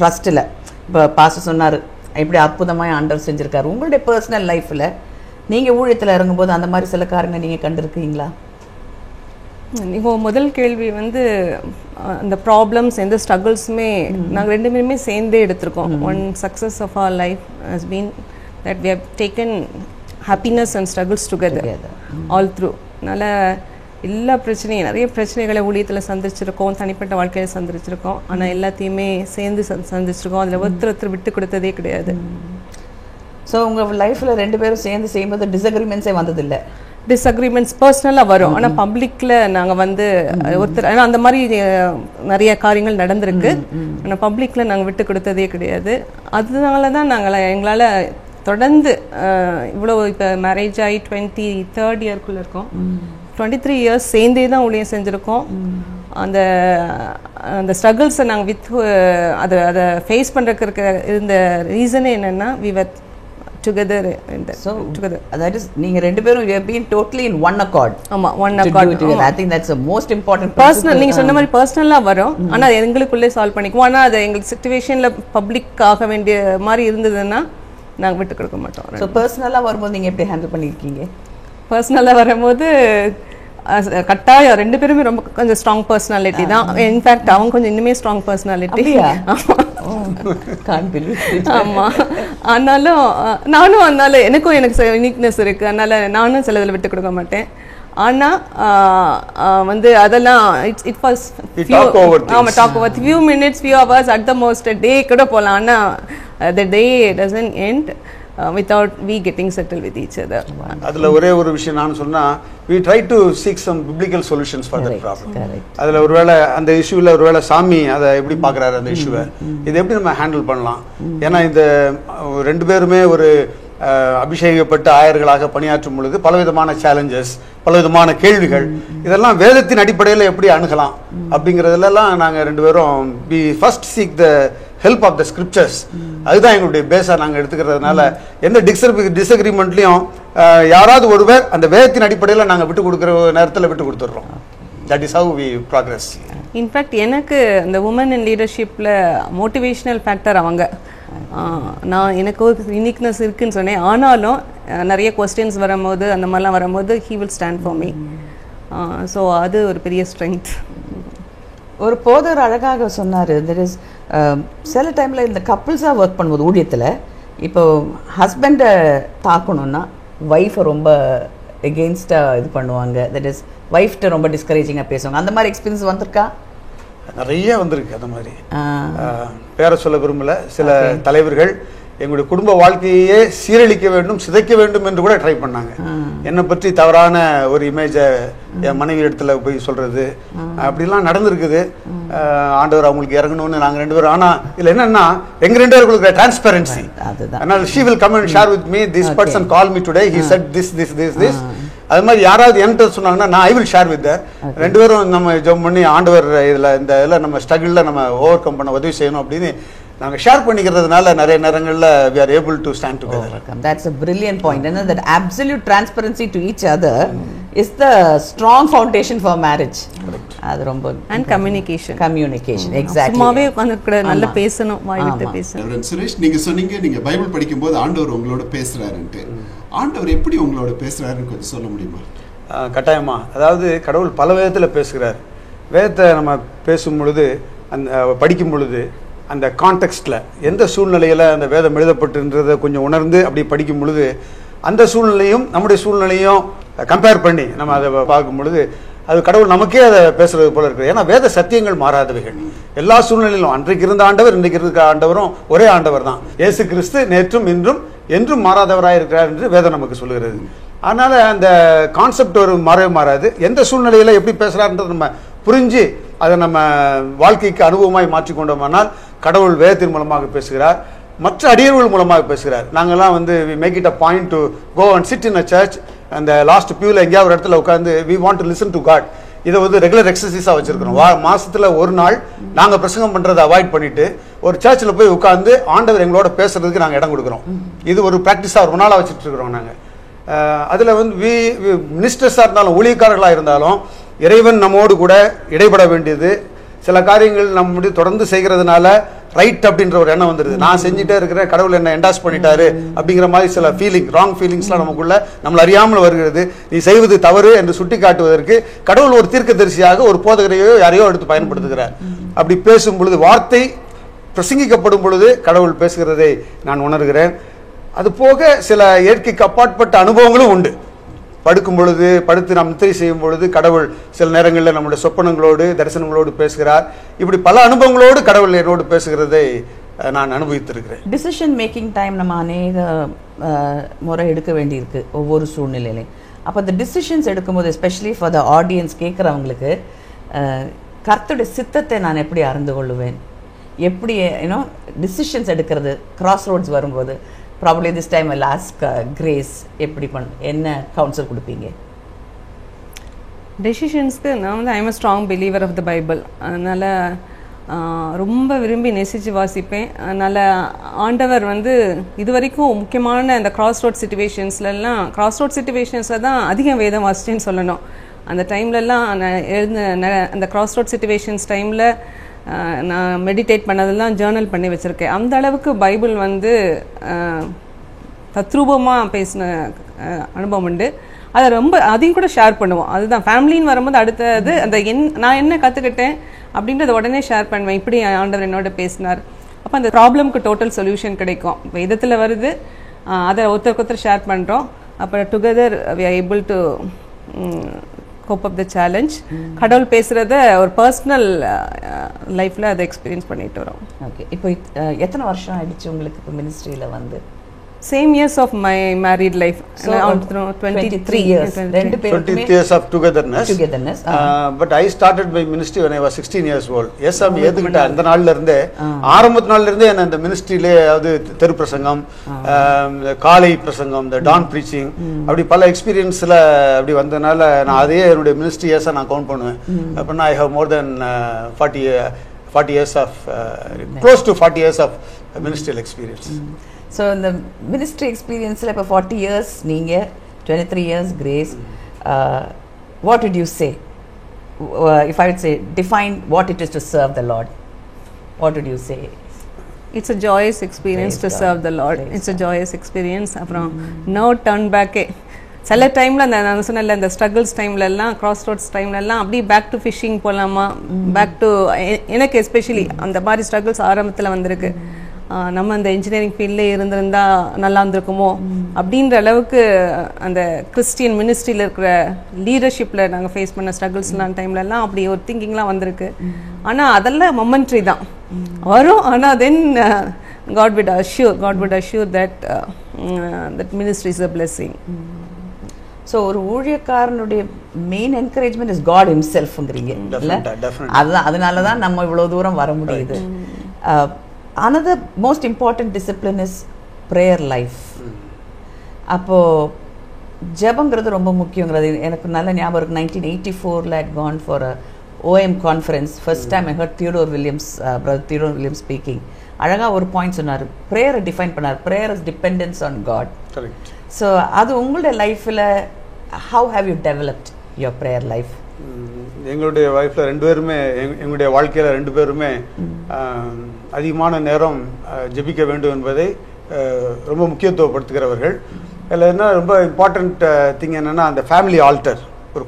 ட்ரஸ்ட்டில், இப்போ பாஸ்டர் சொன்னார் எப்படி அற்புதமாக ஆண்டவர் செஞ்சுருக்காரு. உங்களுடைய பர்சனல் லைஃப்பில் நீங்கள் ஊழியத்தில் இறங்கும்போது அந்த மாதிரி சில காரணங்கள் நீங்கள் கண்டிருக்கீங்களா? இப்போ முதல் கேள்வி வந்து அந்த ப்ராப்ளம்ஸ் எந்த ஸ்ட்ரகிள்ஸுமே நாங்கள் 2 பேருமே சேர்ந்தே எடுத்திருக்கோம். One success of our life has been that we have taken happiness and struggles together all through. அதனால் எல்லா பிரச்சனையும் நிறைய பிரச்சனைகளை ஊழியத்தில் சந்திச்சிருக்கோம், தனிப்பட்ட வாழ்க்கையில் சந்திச்சிருக்கோம். ஆனால் எல்லாத்தையுமே சேர்ந்து சந்திச்சிருக்கோம். அதில் ஒருத்தர் விட்டு கொடுத்ததே கிடையாது. ஸோ உங்கள் லைஃப்பில் 2 பேரும் சேர்ந்து செய்யும்போது டிஸ்அக்ரிமெண்ட்ஸே வந்ததில்லை? டிஸ்அக்ரிமெண்ட்ஸ் பர்சனலாக வரும், ஆனால் பப்ளிக்கில் நாங்கள் வந்து ஒருத்தர், ஆனால் அந்த மாதிரி நிறைய காரியங்கள் நடந்திருக்கு. ஆனால் பப்ளிக்கில் நாங்கள் விட்டு கொடுத்ததே கிடையாது. அதனால தான் நாங்கள் எங்களால் தொடர்ந்து இவ்வளோ இப்போ மேரேஜ் ஆகி 23rd இயர்க்குள்ளே இருக்கோம். 23 இயர்ஸ் சேர்ந்தே தான் ஊழியம் செஞ்சுருக்கோம். அந்த அந்த ஸ்ட்ரகிள்ஸை நாங்கள் அதை ஃபேஸ் பண்ணுறதுக்கு இருந்த ரீசனே என்னென்னா we were together together. That is, நீங்க 2 பேரும் you have been totally in one accord. ஆமா, one accord. I think that's the most important personal. நீங்க சொன்ன மாதிரி பர்சனலா வரும், ஆனா எங்களுக்குள்ளே சால்வ் பண்ணிக்குவோம். ஆனா அது எங்க சிச்சுவேஷன்ல பப்ளிக் ஆக வேண்டிய மாதிரி இருந்ததுன்னா நாங்க விட்டு கொடுக்க மாட்டோம். ஸோ பர்சனலா வரும்போது நீங்க எப்படி ஹேண்டில் பண்ணிருக்கீங்க? பர்சனலா வரும்போது கட்டாயம் 2 பேருமே ரொம்ப கொஞ்சம் ஸ்ட்ராங் பர்சனாலிட்டி தான். இன்ஃபேக்ட் அவங்க கொஞ்சம் இன்னுமே ஸ்ட்ராங் பர்சனாலிட்டி. ஆமா, ஆனாலும் நானும் அதனால எனக்கும் யூனிக்னஸ் இருக்கு. அதனால நானும் சிலதில் விட்டு கொடுக்க மாட்டேன். ஆனா வந்து அதெல்லாம் it was talk over few minutes, few hours, at the most a day கூட போகலாம். ஆனா the day doesn't end without we getting settled with each other. அதுல ஒரே ஒரு விஷயம் நான் சொன்னா, we try to seek some biblical solutions for that problem. அதுல ஒருவேளை அந்த இஷ்யூல ஒருவேளை சாமி அதை எப்படி பார்க்கறாரு அந்த இஷ்யூவை, இதை எப்படி நம்ம ஹேண்டில் பண்ணலாம்? ஏன்னா இந்த 2 பேருமே ஒரு அபிஷேகப்பட்ட ஆயர்களாக பணியாற்றும் பொழுது பலவிதமான சேலஞ்சஸ், பலவிதமான கேள்விகள், இதெல்லாம் வேதத்தின் அடிப்படையில் எப்படி அணுகலாம் அப்படிங்கிறதுலாம் நாங்கள் 2 பேரும் we first seek the help of the scriptures. அதுதான் எங்களுடைய பேஸாக நாங்கள் எடுத்துக்கிறதுனால எந்த டிஸ்அக்ரிமெண்ட்லையும் யாராவது ஒருவர் அந்த வேதத்தின் அடிப்படையில் நாங்கள் விட்டு கொடுக்குற நேரத்தில் விட்டு கொடுத்துட்றோம். That is how we progress. In fact எனக்கு அந்த உமன் இன் லீடர்ஷிப்பில் மோட்டிவேஷ்னல் ஃபேக்டர் அவங்க. நான் எனக்கு ஒரு யூனிக்னஸ் இருக்குன்னு சொன்னேன், ஆனாலும் நிறைய கொஸ்டின்ஸ் வரும்போது அந்த மாதிரிலாம் வரும்போது he will stand for me. So அது ஒரு பெரிய ஸ்ட்ரென்த். ஒரு போதர் அழகாக சொன்னார், தெர் இஸ் சில டைமில் இந்த கப்புள்ஸாக ஒர்க் பண்ணும்போது ஊழியத்தில் இப்போ ஹஸ்பண்டை தாக்கணும்னா ஒய்ஃபை ரொம்ப எகெயின்ஸ்டாக இது பண்ணுவாங்க. தட் இஸ் ஒய்ஃப்ட்ட ரொம்ப டிஸ்கரேஜிங்காக பேசுவாங்க. அந்த மாதிரி எக்ஸ்பீரியன்ஸ் வந்திருக்கா? நிறைய வந்திருக்கு. அந்த மாதிரி பேரை சொல்ல விரும்பல. சில தலைவர்கள் எங்களுடைய குடும்ப வாழ்க்கையே சீரழிக்க வேண்டும், சிதைக்க வேண்டும் என்று கூட ட்ரை பண்ணாங்க. என்னை பற்றி தவறான ஒரு இமேஜை என் மனைவி இடத்துல போய் சொல்றது அப்படிலாம் நடந்திருக்குது. ஆண்டவர் அவங்களுக்கு இறங்கணும்னு நாங்கள் 2 பேரும். ஆனால் இதில் என்னன்னா எங்க 2 பேருக்கு டிரான்ஸ்பரன்சி. அதனால she will come and share with me, this person called me today, he said this. அது மாதிரி யாராவது என்கிட்ட சொன்னாங்கன்னா நான் ஐ வில் ஷேர் வித் தர். 2 பேரும் நம்ம ஜெபம் பண்ணி ஆண்டவர் இதில் நம்ம ஸ்ட்ரகிளில் நம்ம ஓவர் கம் பண்ண உதவி செய்யணும் அப்படின்னு நாங்கள் ஷேர் பண்ணிக்கிறதுனால நிறைய நேரங்களில் we are able to stand together. That's a brilliant point. And that absolute transparency to each other is the strong foundation for marriage. அது ரொம்ப and communication exactly. சும்மாவே உட்கார்ந்து நல்ல பேசணும், வாய் விட்டு பேசணும். சுரேஷ், நீங்க சொன்னீங்க நீங்க பைபிள் படிக்கும்போது ஆண்டவர் உங்களோட பேசுறாருன்ட்டு. ஆண்டவர் எப்படி உங்களோட பேசுறாருன்னு கொஞ்சம் சொல்ல முடியுமா? கட்டாயமா. அதாவது கடவுள் பல விதத்தில் பேசுகிறார். வேதத்தை நம்ம பேசும் பொழுது அந்த படிக்கும் பொழுது அந்த கான்டெக்ஸ்டில் எந்த சூழ்நிலையில் அந்த வேதம் எழுதப்பட்டுன்றதை கொஞ்சம் உணர்ந்து அப்படி படிக்கும் பொழுது அந்த சூழ்நிலையும் நம்முடைய சூழ்நிலையும் கம்பேர் பண்ணி நம்ம அதை பார்க்கும் பொழுது அது கடவுள் நமக்கே அதை பேசுறது போல இருக்குது. ஏன்னா வேத சத்தியங்கள் மாறாதவைகள். எல்லா சூழ்நிலையிலும் அன்றைக்கு இருந்த ஆண்டவர் இன்றைக்கு இருக்க ஆண்டவரும் ஒரே ஆண்டவர் தான். இயேசு கிறிஸ்து நேற்றும் இன்றும் என்றும் மாறாதவராக இருக்கிறார் என்று வேதம் நமக்கு சொல்லுகிறது. அதனால அந்த கான்செப்ட் ஒரு மாறாது. எந்த சூழ்நிலையில் எப்படி பேசுகிறாருன்றது நம்ம புரிஞ்சு அதை நம்ம வாழ்க்கைக்கு அனுபவமாய் மாற்றிக்கொண்டோமானால் கடவுள் வேதத்தின் மூலமாக பேசுகிறார், மற்ற அடியர்கள் மூலமாக பேசுகிறார். நாங்கள்லாம் we make it a point to go and sit in a church. அந்த லாஸ்ட் பியூவில் எங்கேயாவது ஒரு இடத்துல உட்காந்து we want to listen to God. இதை ரெகுலர் எக்ஸசைஸாக வச்சிருக்கிறோம். மாசத்துல ஒரு நாள் நாங்கள் பிரசங்கம் பண்ணுறதை அவாய்ட் பண்ணிட்டு ஒரு சர்ச்சில் போய் உட்காந்து ஆண்டவர் எங்களோட பேசுறதுக்கு நாங்கள் இடம் கொடுக்குறோம். இது ஒரு ப்ராக்டிஸாக ரொம்ப நாளாக வச்சுட்டு இருக்கிறோம் நாங்கள். அதில் மினிஸ்டர்ஸாக இருந்தாலும் ஊழியக்காரர்களாக இருந்தாலும் இறைவன் நம்மோடு கூட இடைபட வேண்டியது. சில காரியங்கள் நம்முடைய தொடர்ந்து செய்கிறதுனால ரைட் அப்படின்ற ஒரு எண்ணம் வந்துடுது. நான் செஞ்சுட்டே இருக்கிறேன், கடவுள் என்ன என்டாஸ் பண்ணிட்டாரு அப்படிங்கிற மாதிரி சில ராங் ஃபீலிங்ஸ்லாம் நமக்குள்ள நம்மள அறியாமல் வருகிறது. நீ செய்வது தவறு என்று சுட்டி காட்டுவதற்கு கடவுள் ஒரு தீர்க்கதரிசியாக ஒரு போதகரையோ யாரையோ எடுத்து பயன்படுத்துகிறார். அப்படி பேசும் பொழுது வார்த்தை பிரசங்கிக்கப்படும் பொழுது கடவுள் பேசுகிறதை நான் உணர்கிறேன். அது போக சில இயற்கைக்கு அப்பாற்பட்ட அனுபவங்களும் உண்டு. படுக்கும் பொழுது படுத்து நாம் நித்திரை செய்யும் பொழுது கடவுள் சில நேரங்களில் நம்முடைய சொப்பனங்களோடு தரிசனங்களோடு பேசுகிறார். இப்படி பல அனுபவங்களோடு கடவுள் என்னோடு பேசுகிறதை நான் அனுபவித்திருக்கிறேன். டிசிஷன் மேக்கிங் டைம் நம்ம அநேக முறை எடுக்க வேண்டியிருக்கு ஒவ்வொரு சூழ்நிலையிலையும். அப்போ அந்த டிசிஷன்ஸ் எடுக்கும்போது எஸ்பெஷலி ஃபார் த ஆடியன்ஸ் கேட்குறவங்களுக்கு கர்த்தருடைய சித்தத்தை நான் எப்படி அறிந்து கொள்ளுவேன், எப்படி டிசிஷன்ஸ் எடுக்கிறது கிராஸ் ரோட்ஸ் வரும்போது probably this time I'll ask Grace எப்படி என்ன கவுன்சில் கொடுப்பீங்க? டெசிஷன்ஸ்க்கு நான் I am a strong believer of the Bible. அதனால் ரொம்ப விரும்பி நேசித்து வாசிப்பேன். அதனால் ஆண்டவர் இது வரைக்கும் முக்கியமான அந்த கிராஸ் ரோட் சிச்சுவேஷன்ஸில் தான் அதிகம் வேதம் வாசிச்சேன்னு சொல்லணும். அந்த டைம்லலாம் நான் அந்த கிராஸ் ரோட் சிச்சுவேஷன்ஸ் டைமில் நான் மெடிடேட் பண்ணதெல்லாம் ஜேர்னல் பண்ணி வச்சுருக்கேன். அந்த அளவுக்கு பைபிள் தத்ரூபமாக பேசின அனுபவம் உண்டு. அதை அதையும் கூட ஷேர் பண்ணுவோம். அதுதான் ஃபேமிலின்னு வரும்போது அடுத்தது அந்த நான் என்ன கற்றுக்கிட்டேன் அப்படின்றத உடனே ஷேர் பண்ணுவேன். இப்படி ஆண்டவர் என்னோட பேசினார். அப்போ அந்த ப்ராப்ளம்க்கு டோட்டல் சொல்யூஷன் கிடைக்கும். வேதத்தில் வருது, அதை ஒருத்தருக்கு ஷேர் பண்ணுறோம். அப்புறம் together we are able to cope up the challenge. கடவுள் பேசுகிறத ஒரு பர்சனல் லைஃப்பில் அதை எக்ஸ்பீரியன்ஸ் பண்ணிட்டு வரோம். ஓகே, இப்போ எத்தனை வருஷம் ஆயிடுச்சு உங்களுக்கு இப்போ மினிஸ்ட்ரியில் Same years of my married life. So 23 years. 20 years of togetherness. But I started my ministry when I was 16 years old. Yes, I'm ஏத்துக்கிட்ட அந்த நாள்ல இருந்தே ஆரம்பத்து நாள்ல இருந்தே நான் இந்த மினிஸ்ட்ரியிலே தெரு பிரசங்கம், காலை பிரசங்கம், the dawn preaching அப்படி பல எக்ஸ்பீரியன்ஸ்ல அப்படி வந்தனால நான் அதையே என்னுடைய மினிஸ்ட்ரி இயர்ஸா நான் கவுண்ட் பண்ணுவேன். அப்பனா I have more than 40 years of close to 40 years of ministerial experience. So இந்த மினிஸ்ட்ரி எக்ஸ்பீரியன்ஸில் இப்போ 40 years நீங்கள், 23 years Grace. What did you say? If I would say, define what it is to serve the Lord, what would you say? It's a joyous experience to serve the Lord. It's a joyous experience. அப்புறம் no turn back. சில டைமில் நான் சொன்னல இந்த struggles டைம்லலாம், cross roads டைம்லலாம் அப்படியே back to phishing போகலாமா, பேக் டு எனக்கு எஸ்பெஷலி அந்த மாதிரி ஸ்ட்ரகிள்ஸ் ஆரம்பத்தில் வந்திருக்கு. நம்ம அந்த இன்ஜினியரிங் ஃபீல்ட்லே இருந்திருந்தா நல்லா இருந்திருக்குமோ அப்படின்ற அளவுக்கு அந்த கிறிஸ்டியன் மினிஸ்ட்ரியில் இருக்கிற லீடர்ஷிப்பில் நாங்கள் ஃபேஸ் பண்ண ஸ்ட்ரகிள்ஸ்லாம் டைம்லலாம் அப்படி ஒரு திங்கிங்லாம் வந்திருக்கு. ஆனால் அதெல்லாம் மொமெண்ட்ரி தான் வரும். ஆனால் தென் God would assure that ministry is a blessing. So ஒரு ஊழியக்காரனுடைய மெயின் என்கரேஜ்மெண்ட் இஸ் காட் ஹிம்செல்ஃப்ங்கிறீங்க இல்லை? அதுதான், அதனால தான் நம்ம இவ்வளோ தூரம் வர முடியுது. another most important discipline is prayer life. அப்போது ஜெபங்கிறது ரொம்ப முக்கியங்கிறது எனக்கு நல்ல ஞாபகம் இருக்குது. 1984 had gone for a OM conference. First time I heard Theodore Williams, brother Theodore Williams speaking. அழகாக ஒரு பாயிண்ட் சொன்னார், ப்ரேயரை டிஃபைன் பண்ணார். Prayer is dependence on God. So அது உங்களுடைய லைஃப்பில் how have you developed your prayer life? எங்களுடைய லைஃப்பில் ரெண்டு பேருமே, எங்களுடைய வாழ்க்கையில் ரெண்டு பேருமே அதிகமான நேரம் ஜெபிக்க வேண்டும் என்பதை ரொம்ப முக்கியத்துவப்படுத்துகிறவர்கள். அதில் என்ன ரொம்ப இம்பார்ட்டண்ட் திங் என்னென்னா, அந்த ஃபேமிலி ஆல்டர், ஒரு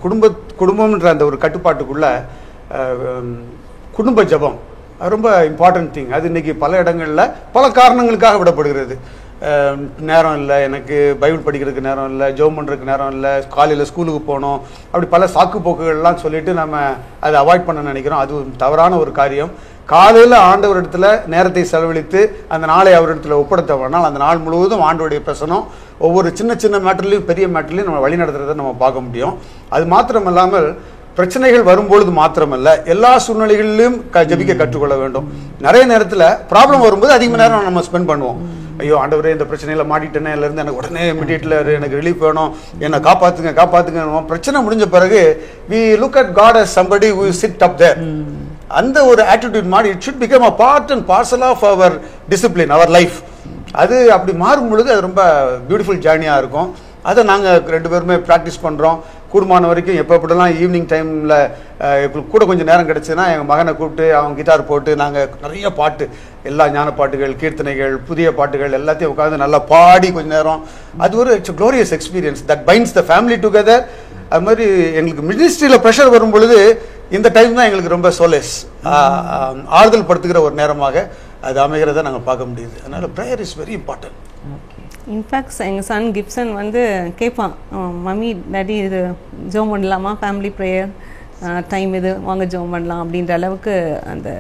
குடும்பம்ன்ற அந்த ஒரு கட்டுப்பாட்டுக்குள்ள குடும்ப ஜபம் ரொம்ப இம்பார்ட்டன்ட் திங். அது இன்றைக்கி பல இடங்களில் பல காரணங்களுக்காக விடப்படுகிறது. நேரம் இல்லை, எனக்கு பைபிள் படிக்கிறதுக்கு நேரம் இல்லை, ஜெபம் பண்ணுறதுக்கு நேரம் இல்லை, காலையில் ஸ்கூலுக்கு போகணும், அப்படி பல சாக்கு போக்குகள்லாம் சொல்லிட்டு நம்ம அதை அவாய்ட் பண்ண நினைக்கிறோம். அது தவறான ஒரு காரியம். காலையில் ஆண்டவரிடத்தில் நேரத்தை செலவழித்து அந்த நாளை அவரிடத்தில் ஒப்படைத்தவனால் அந்த நாள் முழுவதும் ஆண்டவருடைய பிரசனம் ஒவ்வொரு சின்ன சின்ன மேட்டர்லையும் பெரிய மேட்டர்லையும் நம்ம வழி நடத்துறதை நம்ம பார்க்க முடியும். அது மாத்திரம் இல்லாமல் பிரச்சனைகள் வரும்பொழுது மாத்திரமல்ல, எல்லா சூழ்நிலைகளிலும் ஜெபிக்க கற்றுக்கொள்ள வேண்டும். நிறைய நேரத்தில் ப்ராப்ளம் வரும்போது அதிக நேரம் நம்ம ஸ்பெண்ட் பண்ணுவோம். ஐயோ ஆண்டவரே, இந்த பிரச்சனையில் மாட்டிட்டேனே, இருந்து எனக்கு உடனே இமிடியேட்ல எனக்கு ரிலீஃப் வேணும், என்னை காப்பாற்றுங்க காப்பாற்றுங்க. பிரச்சனை முடிஞ்ச பிறகு we look at God as somebody who is sit up there. அந்த ஒரு ஆட்டிடியூட் மாதிரி it should become a part and parcel of our discipline, our life. அது அப்படி மாறும் பொழுது அது ரொம்ப பியூட்டிஃபுல் ஜேர்னியாக இருக்கும். அதை நாங்கள் ரெண்டு பேருமே ப்ராக்டிஸ் பண்ணுறோம். கூடுமான வரைக்கும் எப்போ எப்படிலாம் ஈவினிங் டைமில் கூட கொஞ்சம் நேரம் கிடச்சுன்னா எங்கள் மகனை கூப்பிட்டு அவங்க கிட்டார் போட்டு நாங்கள் நிறைய பாட்டு, எல்லா ஞான பாட்டுகள், கீர்த்தனைகள், புதிய பாட்டுகள் எல்லாத்தையும் உட்காந்து நல்லா பாடி கொஞ்சம் நேரம். அது ஒரு it's glorious experience that binds the family together. அது மாதிரி எங்களுக்கு மினிஸ்ட்ரியில் ப்ரெஷர் வரும் பொழுது இந்த டைம் தான் எங்களுக்கு ரொம்ப சோலேஸ், ஆறுதல் படுத்துகிற ஒரு நேரமாக அது அமைகிறத நாங்கள் பார்க்க முடியுது. அதனால் ப்ரேயர் இஸ் வெரி இம்பார்ட்டன்ட். இன்ஃபேக்ட்ஸ் எங்கள் சன் கிப்சன் வந்து கேட்பான், மம்மி டாடி இது ஜோம் பண்ணலாமா, ஃபேமிலி ப்ரேயர் டைம் இது, வாங்க ஜோம் பண்ணலாம் அப்படின்ற அளவுக்கு. அந்த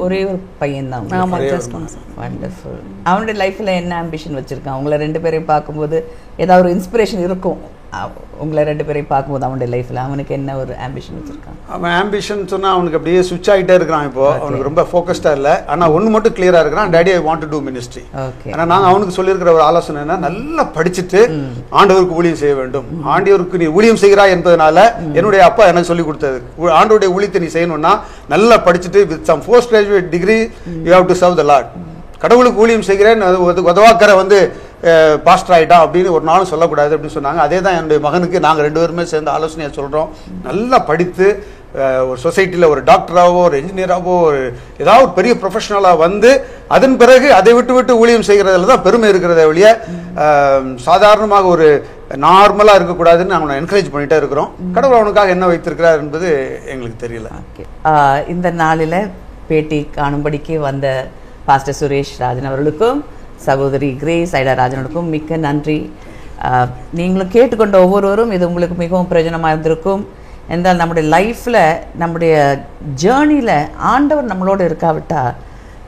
ஒரே ஒரு பையன் தான். ஆமாம், ஜஸ்ட் வண்டர்ஃபுல். அவனுடைய லைஃப்பில் என்ன ஆம்பிஷன் வச்சுருக்கான்? அவங்கள ரெண்டு பேரையும் பார்க்கும்போது ஏதாவது ஒரு இன்ஸ்பிரேஷன் இருக்கும். உங்களை ரெண்டு பேரையும் பார்க்கும்போது அவனுடைய லைஃப்பில் அவனுக்கு என்ன ஒரு ஆம்பிஷன் வச்சுருக்கான்? அவன் ஆம்பிஷன் சொன்னால் அவனுக்கு அப்படியே சுவிட்ச் ஆகிட்டே இருக்கிறான். இப்போது அவனுக்கு ரொம்ப ஃபோக்கஸ்டாக இல்லை. ஆனால் ஒன்று மட்டும் கிளியராக இருக்கிறான், daddy I want to do ministry. ஆனால் நாங்கள் அவனுக்கு சொல்லியிருக்கிற ஒரு ஆலோசனை என்ன, நல்லா படிச்சுட்டு ஆண்டவருக்கு ஊழியம் செய்ய வேண்டும். ஆண்டவருக்கு நீ ஊழியம் செய்கிறாய் என்பதனால என்னுடைய அப்பா எனக்கு சொல்லி கொடுத்தது, ஆண்டவருடைய ஊழியத்தை நீ செய்யணும்னா நல்லா படிச்சுட்டு with some post graduate degree you have to serve the lord. கடவுளுக்கு ஊழியம் செய்கிறேன் உதவாக்கரை வந்து பாஸ்டர் ஆகிட்டான் அப்படின்னு ஒரு நாளும் சொல்லக்கூடாது அப்படின்னு சொன்னாங்க. அதே தான் என்னுடைய மகனுக்கு நாங்கள் ரெண்டு பேருமே சேர்ந்து ஆலோசனையாக சொல்கிறோம். நல்லா படித்து ஒரு சொசைட்டியில் ஒரு டாக்டராகவோ ஒரு என்ஜினியராகவோ ஒரு ஏதாவது பெரிய ப்ரொஃபஷனலாக வந்து அதன் பிறகு அதை விட்டு ஊழியம் செய்கிறதுல தான் பெருமை இருக்கிறத வழிய சாதாரணமாக ஒரு நார்மலாக இருக்கக்கூடாதுன்னு நாங்கள் என்கரேஜ் பண்ணிகிட்டே இருக்கிறோம். கடவுள் அவனுக்காக என்ன வைத்திருக்கிறார் என்பது எங்களுக்கு தெரியல. இந்த நாளில் பேட்டி காணும்படிக்கு வந்த பாஸ்டர் சுரேஷ் ராஜன் அவர்களுக்கும் சகோதரி கிரேஸ் ஐடா ராஜனுக்கும் மிக்க நன்றி. நீங்களும் கேட்டுக்கொண்ட ஒவ்வொருவரும் இது உங்களுக்கு மிகவும் பிரயோஜனமாக இருந்திருக்கும். என்றால் நம்முடைய லைஃப்பில், நம்முடைய ஜேர்னியில் ஆண்டவர் நம்மளோடு இருக்காவிட்டால்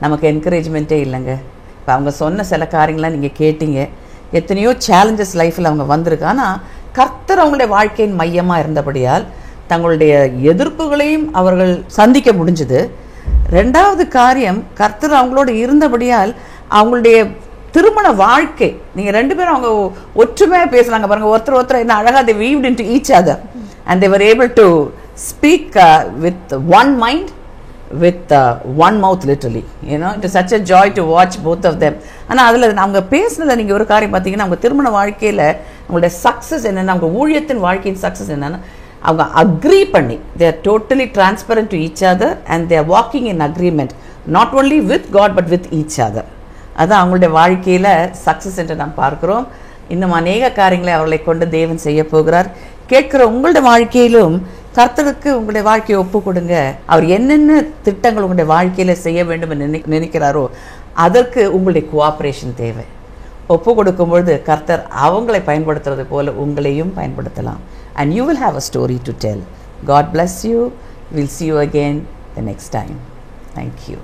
நமக்கு என்கரேஜ்மெண்ட்டே இல்லைங்க. இப்போ அவங்க சொன்ன சில காரியங்களாம் நீங்கள் கேட்டீங்க. எத்தனையோ சேலஞ்சஸ் லைஃப்பில் அவங்க வந்திருக்கு. ஆனால் கர்த்தர் அவங்களுடைய வாழ்க்கையின் மையமாக இருந்தபடியால் தங்களுடைய எதிர்ப்புகளையும் அவர்கள் சந்திக்க முடிஞ்சுது. ரெண்டாவது காரியம், கர்த்தர் அவங்களோட இருந்தபடியால் அவங்களுடைய திருமண வாழ்க்கை, நீங்கள் ரெண்டு பேரும் அவங்க ஒற்றுமையாக பேசுகிறாங்க பாருங்கள், ஒருத்தர் என்ன அழகாக they weaved into each other and they were able to speak with one mind, with one mouth literally, you know, it is such a joy to watch both of them. ஆனால் அதில் அவங்க பேசுனதில் நீங்கள் ஒரு காரியம் பார்த்தீங்கன்னா, அவங்க திருமண வாழ்க்கையில் அவங்களுடைய சக்ஸஸ் என்னென்னா, அவங்க ஊழியத்தின் வாழ்க்கையின் சக்ஸஸ் என்னென்னா, அவங்க அக்ரி பண்ணி they are totally transparent to each other and they are walking in agreement not only with God but with each other. அதுதான் அவங்களுடைய வாழ்க்கையில் சக்ஸஸ் என்று நாம் பார்க்கிறோம். இன்னும் அநேக காரியங்களை அவர்களை கொண்டு தேவன் செய்ய போகிறார். கேட்கிற உங்களுடைய வாழ்க்கையிலும் கர்த்தருக்கு உங்களுடைய வாழ்க்கையை ஒப்பு கொடுங்க. அவர் என்னென்ன திட்டங்கள் உங்களுடைய வாழ்க்கையில் செய்ய வேண்டும் என்று நினைக்கிறாரோ அதற்கு உங்களுடைய கோஆப்ரேஷன் தேவை. ஒப்பு கொடுக்கும்பொழுது கர்த்தர் அவங்களை பயன்படுத்துறது போல உங்களையும் பயன்படுத்தலாம். And you will have a story to tell. God bless you. We'll see you again the next time. Thank you.